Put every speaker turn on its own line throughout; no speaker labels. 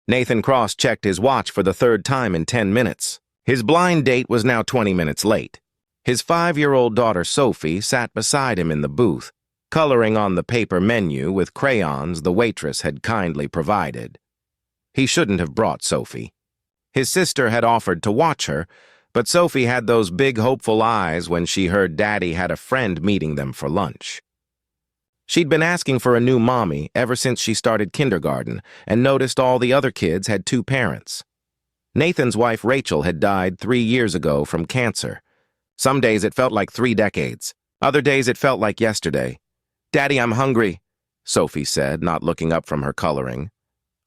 Nathan cross-checked his watch for the third time in 10 minutes. His blind date was now 20 minutes late. His 5-year-old daughter Sophie sat beside him in the booth, coloring on the paper menu with crayons the waitress had kindly provided. He shouldn't have brought Sophie. His sister had offered to watch her, but Sophie had those big hopeful eyes when she heard Daddy had a friend meeting them for lunch. She'd been asking for a new mommy ever since she started kindergarten and noticed all the other kids had 2 parents. Nathan's wife Rachel had died 3 years ago from cancer. Some days it felt like 3 decades. Other days it felt like yesterday. "Daddy, I'm hungry," Sophie said, not looking up from her coloring.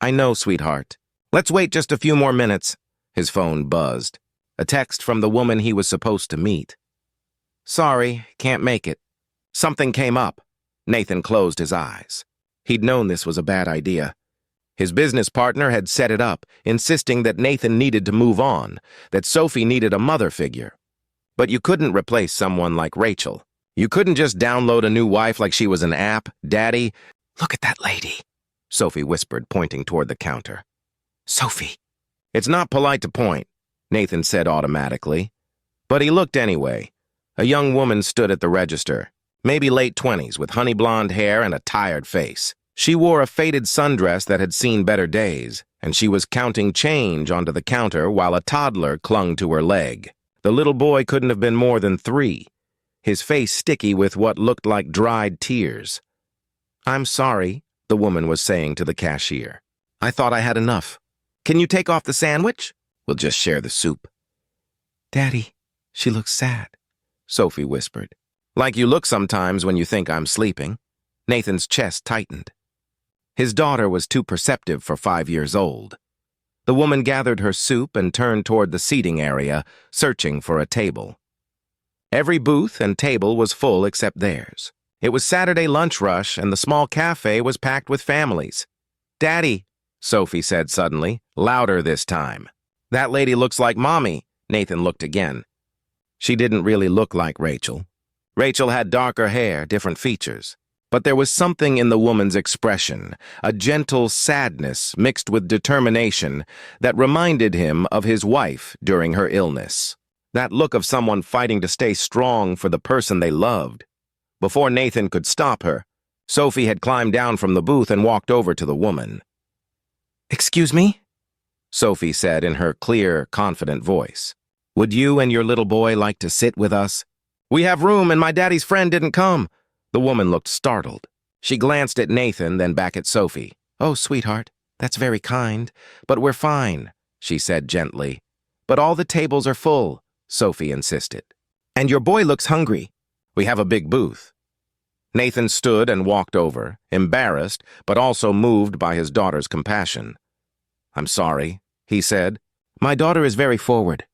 "I know, sweetheart. Let's wait just a few more minutes." His phone buzzed. A text from the woman he was supposed to meet. "Sorry, can't make it. Something came up." Nathan closed his eyes. He'd known this was a bad idea. His business partner had set it up, insisting that Nathan needed to move on, that Sophie needed a mother figure. But you couldn't replace someone like Rachel. You couldn't just download a new wife like she was an app. "Daddy, look at that lady," Sophie whispered, pointing toward the counter. "Sophie." "It's not polite to point," Nathan said automatically. But he looked anyway. A young woman stood at the register, maybe late 20s, with honey blonde hair and a tired face. She wore a faded sundress that had seen better days, and she was counting change onto the counter while a toddler clung to her leg. The little boy couldn't have been more than 3, his face sticky with what looked like dried tears. "I'm sorry," the woman was saying to the cashier. "I thought I had enough. Can you take off the sandwich? We'll just share the soup." "Daddy, she looks sad," Sophie whispered. "Like you look sometimes when you think I'm sleeping." Nathan's chest tightened. His daughter was too perceptive for 5 years old. The woman gathered her soup and turned toward the seating area, searching for a table. Every booth and table was full except theirs. It was Saturday lunch rush, and the small cafe was packed with families. "Daddy," Sophie said suddenly, louder this time. "That lady looks like Mommy." Nathan looked again. She didn't really look like Rachel. Rachel had darker hair, different features. But there was something in the woman's expression, a gentle sadness mixed with determination, that reminded him of his wife during her illness. That look of someone fighting to stay strong for the person they loved. Before Nathan could stop her, Sophie had climbed down from the booth and walked over to the woman. "Excuse me?" Sophie said in her clear, confident voice. "Would you and your little boy like to sit with us? We have room and my daddy's friend didn't come." The woman looked startled. She glanced at Nathan, then back at Sophie. "Oh, sweetheart, that's very kind, but we're fine," she said gently. "But all the tables are full," Sophie insisted. "And your boy looks hungry. We have a big booth." Nathan stood and walked over, embarrassed, but also moved by his daughter's compassion. "I'm sorry," he said. "My daughter is very forward.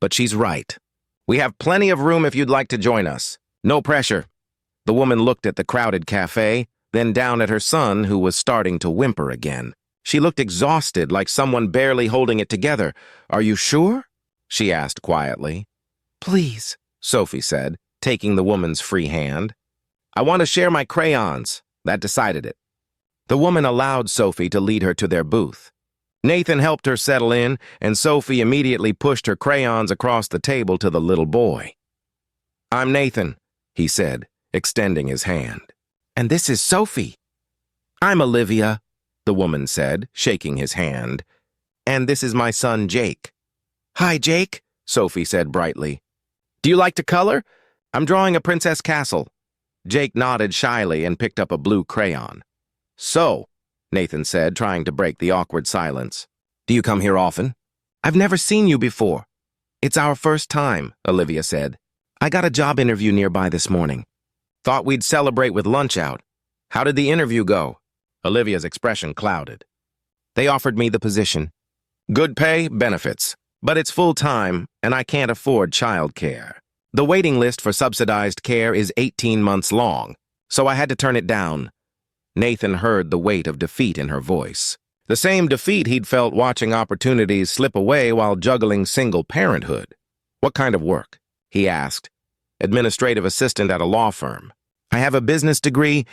But she's right. We have plenty of room if you'd like to join us. No pressure." The woman looked at the crowded cafe, then down at her son, who was starting to whimper again. She looked exhausted, like someone barely holding it together. "Are you sure?" she asked quietly. "Please," Sophie said, taking the woman's free hand. "I want to share my crayons." That decided it. The woman allowed Sophie to lead her to their booth. Nathan helped her settle in, and Sophie immediately pushed her crayons across the table to the little boy. "I'm Nathan," he said, extending his hand. "And this is Sophie." "I'm Olivia," the woman said, shaking his hand. "And this is my son, Jake." "Hi, Jake," Sophie said brightly. "Do you like to color? I'm drawing a princess castle." Jake nodded shyly and picked up a blue crayon. "So," Nathan said, trying to break the awkward silence. "Do you come here often?" "I've never seen you before." "It's our first time," Olivia said. "I got a job interview nearby this morning. Thought we'd celebrate with lunch out. How did the interview go?" Olivia's expression clouded. "They offered me the position. Good pay, benefits. But it's full-time, and I can't afford childcare. The waiting list for subsidized care is 18 months long, so I had to turn it down." Nathan heard the weight of defeat in her voice. The same defeat he'd felt watching opportunities slip away while juggling single parenthood. "What kind of work?" he asked. "Administrative assistant at a law firm." "I have a business degree,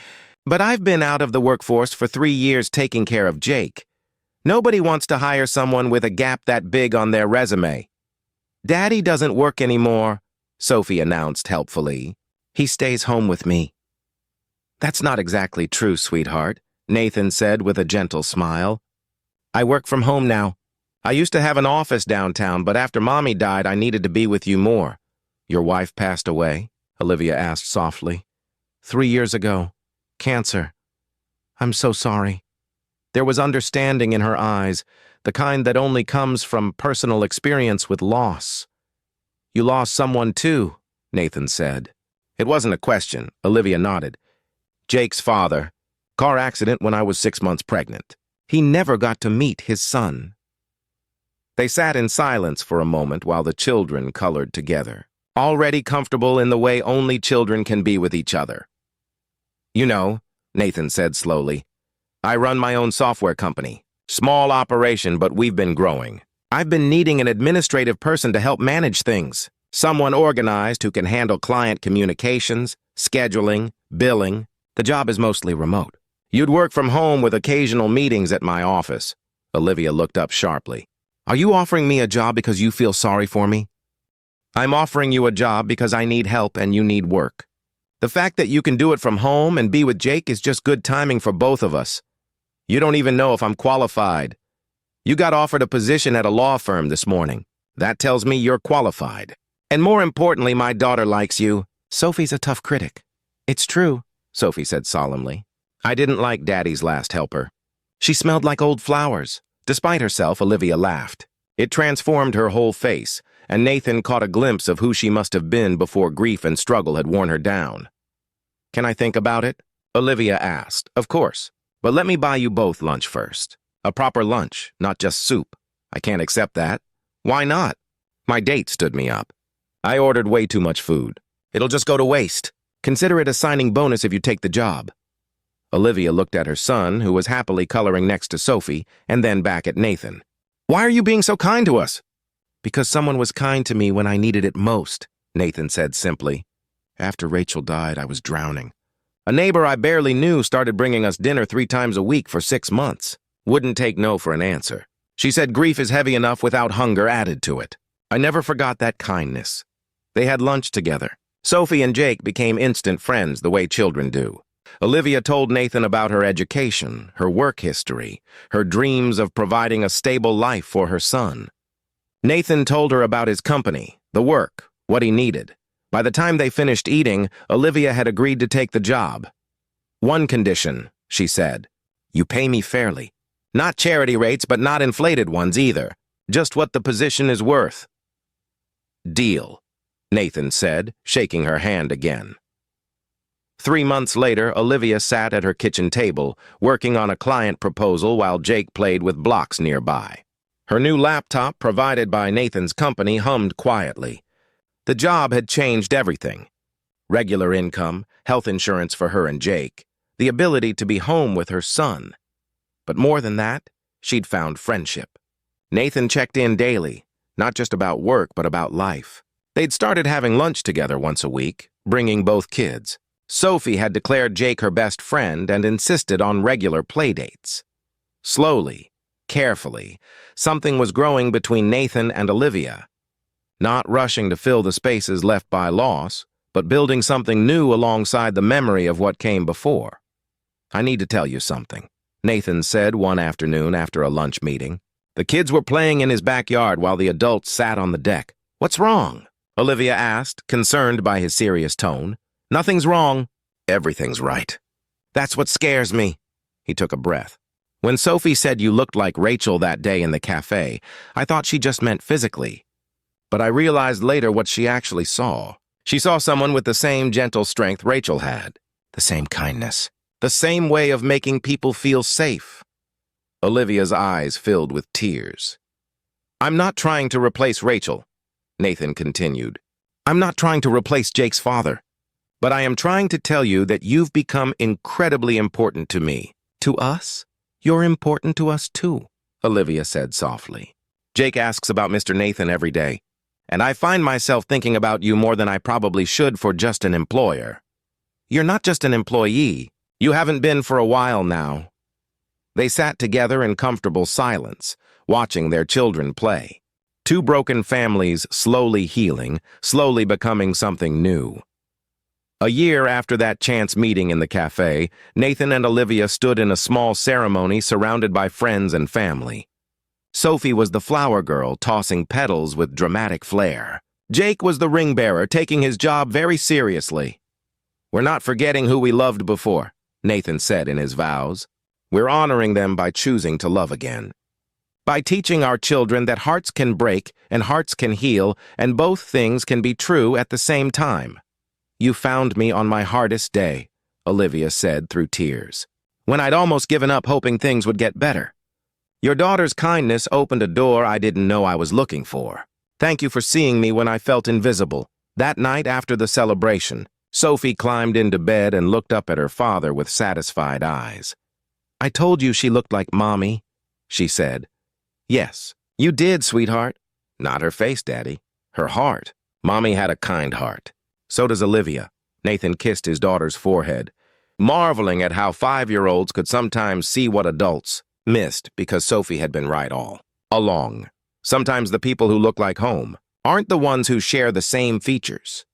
but I've been out of the workforce for 3 years taking care of Jake." Nobody wants to hire someone with a gap that big on their resume. Daddy doesn't work anymore, Sophie announced helpfully. He stays home with me. That's not exactly true, sweetheart, Nathan said with a gentle smile. I work from home now. I used to have an office downtown, but after Mommy died, I needed to be with you more. Your wife passed away? Olivia asked softly. 3 years ago. Cancer. I'm so sorry. There was understanding in her eyes, the kind that only comes from personal experience with loss. You lost someone too, Nathan said. It wasn't a question, Olivia nodded. Jake's father. Car accident when I was 6 months pregnant. He never got to meet his son. They sat in silence for a moment while the children colored together, already comfortable in the way only children can be with each other. You know, Nathan said slowly, I run my own software company. Small operation, but we've been growing. I've been needing an administrative person to help manage things. Someone organized who can handle client communications, scheduling, billing. The job is mostly remote. You'd work from home with occasional meetings at my office. Olivia looked up sharply. Are you offering me a job because you feel sorry for me? I'm offering you a job because I need help and you need work. The fact that you can do it from home and be with Jake is just good timing for both of us. You don't even know if I'm qualified. You got offered a position at a law firm this morning. That tells me you're qualified. And more importantly, my daughter likes you. Sophie's a tough critic. It's true, Sophie said solemnly. I didn't like Daddy's last helper. She smelled like old flowers. Despite herself, Olivia laughed. It transformed her whole face, and Nathan caught a glimpse of who she must have been before grief and struggle had worn her down. Can I think about it? Olivia asked. Of course, but let me buy you both lunch first. A proper lunch, not just soup. I can't accept that. Why not? My date stood me up. I ordered way too much food. It'll just go to waste. Consider it a signing bonus if you take the job. Olivia looked at her son, who was happily coloring next to Sophie, and then back at Nathan. Why are you being so kind to us? Because someone was kind to me when I needed it most, Nathan said simply. After Rachel died, I was drowning. A neighbor I barely knew started bringing us dinner 3 times a week for 6 months. Wouldn't take no for an answer. She said grief is heavy enough without hunger added to it. I never forgot that kindness. They had lunch together. Sophie and Jake became instant friends the way children do. Olivia told Nathan about her education, her work history, her dreams of providing a stable life for her son. Nathan told her about his company, the work, what he needed. By the time they finished eating, Olivia had agreed to take the job. One condition, she said. You pay me fairly. Not charity rates, but not inflated ones either. Just what the position is worth. Deal, Nathan said, shaking her hand again. 3 months later, Olivia sat at her kitchen table, working on a client proposal while Jake played with blocks nearby. Her new laptop, provided by Nathan's company, hummed quietly. The job had changed everything. Regular income, health insurance for her and Jake, the ability to be home with her son. But more than that, she'd found friendship. Nathan checked in daily, not just about work, but about life. They'd started having lunch together once a week, bringing both kids. Sophie had declared Jake her best friend and insisted on regular playdates. Slowly, carefully, something was growing between Nathan and Olivia. Not rushing to fill the spaces left by loss, but building something new alongside the memory of what came before. I need to tell you something, Nathan said one afternoon after a lunch meeting. The kids were playing in his backyard while the adults sat on the deck. What's wrong? Olivia asked, concerned by his serious tone. Nothing's wrong. Everything's right. That's what scares me. He took a breath. When Sophie said you looked like Rachel that day in the cafe, I thought she just meant physically. But I realized later what she actually saw. She saw someone with the same gentle strength Rachel had, the same kindness, the same way of making people feel safe. Olivia's eyes filled with tears. I'm not trying to replace Rachel, Nathan continued. I'm not trying to replace Jake's father. But I am trying to tell you that you've become incredibly important to me. To us? You're important to us too, Olivia said softly. Jake asks about Mr. Nathan every day, and I find myself thinking about you more than I probably should for just an employer. You're not just an employee. You haven't been for a while now. They sat together in comfortable silence, watching their children play. Two broken families slowly healing, slowly becoming something new. A year after that chance meeting in the cafe, Nathan and Olivia stood in a small ceremony surrounded by friends and family. Sophie was the flower girl, tossing petals with dramatic flair. Jake was the ring bearer, taking his job very seriously. "We're not forgetting who we loved before," Nathan said in his vows. "We're honoring them by choosing to love again. By teaching our children that hearts can break and hearts can heal, and both things can be true at the same time." "You found me on my hardest day," Olivia said through tears, "when I'd almost given up hoping things would get better. Your daughter's kindness opened a door I didn't know I was looking for. Thank you for seeing me when I felt invisible." That night after the celebration, Sophie climbed into bed and looked up at her father with satisfied eyes. "I told you she looked like Mommy," she said. "Yes, you did, sweetheart." "Not her face, Daddy. Her heart. Mommy had a kind heart. So does Olivia." Nathan kissed his daughter's forehead, marveling at how 5-year-olds could sometimes see what adults missed because Sophie had been right all along. Sometimes the people who look like home aren't the ones who share the same features.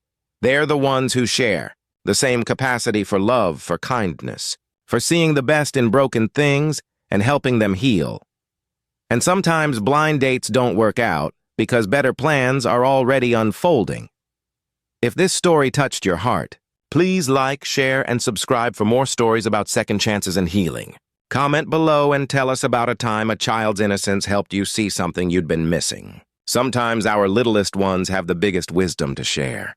They're the ones who share the same capacity for love, for kindness, for seeing the best in broken things and helping them heal. And sometimes blind dates don't work out because better plans are already unfolding. If this story touched your heart, please like, share, and subscribe for more stories about second chances and healing. Comment below and tell us about a time a child's innocence helped you see something you'd been missing. Sometimes our littlest ones have the biggest wisdom to share.